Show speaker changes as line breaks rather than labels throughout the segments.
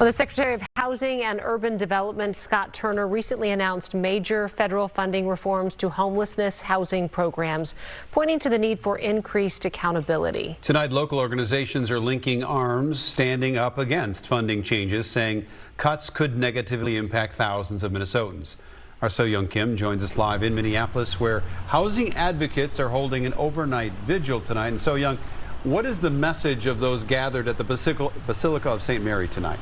Well, the Secretary of Housing and Urban Development, Scott Turner, recently announced major federal funding reforms to homelessness housing programs, pointing to the need for increased accountability.
Tonight, local organizations are linking arms, standing up against funding changes, saying cuts could negatively impact thousands of Minnesotans. Our So Young Kim joins us live in Minneapolis, where housing advocates are holding an overnight vigil tonight. And So Young, what is the message of those gathered at the Basilica of St. Mary tonight?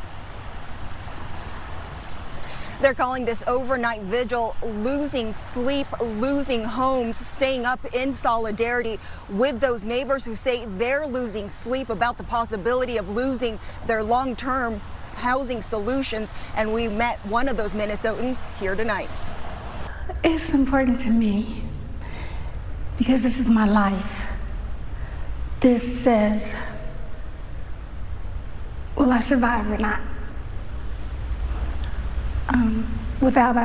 They're calling this overnight vigil losing sleep, losing homes, staying up in solidarity with those neighbors who say they're losing sleep about the possibility of losing their long-term housing solutions. And we met one of those Minnesotans here tonight.
It's important to me because this is my life. This says, will I survive or not? Without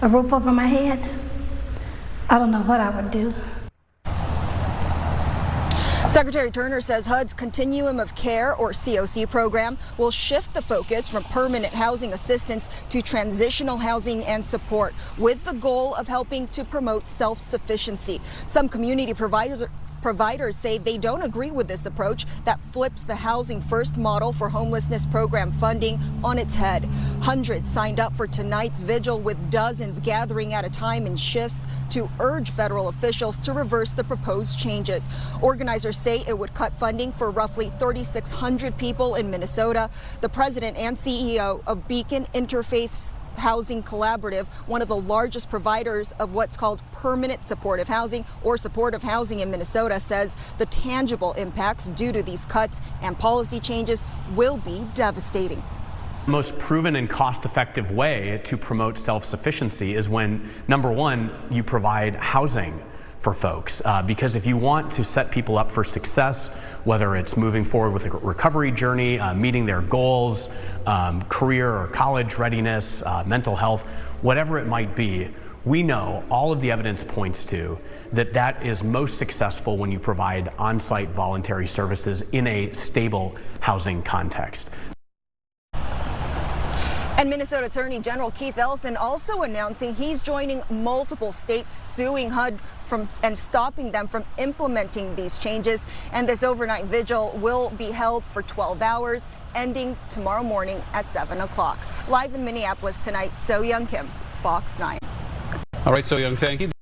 a roof over my head, I don't know what I would do.
Secretary Turner says HUD's Continuum of Care, or COC program, will shift the focus from permanent housing assistance to transitional housing and support, with the goal of helping to promote self-sufficiency. Some community providers say they don't agree with this approach that flips the Housing First model for homelessness program funding on its head. Hundreds signed up for tonight's vigil, with dozens gathering at a time in shifts to urge federal officials to reverse the proposed changes. Organizers say it would cut funding for roughly 3,600 people in Minnesota. The president and CEO of Beacon Interfaith Housing Collaborative, one of the largest providers of what's called permanent supportive housing or supportive housing in Minnesota, says the tangible impacts due to these cuts and policy changes will be devastating.
The most proven and cost-effective way to promote self-sufficiency is when, number one, you provide housing for folks, because if you want to set people up for success, whether it's moving forward with a recovery journey, meeting their goals, career or college readiness, mental health, whatever it might be, we know all of the evidence points to that is most successful when you provide on-site voluntary services in a stable housing context.
And Minnesota Attorney General Keith Ellison also announcing he's joining multiple states suing HUD and stopping them from implementing these changes. And this overnight vigil will be held for 12 hours, ending tomorrow morning at 7 o'clock. Live in Minneapolis tonight, So Young Kim, Fox 9.
All right, So Young, thank you.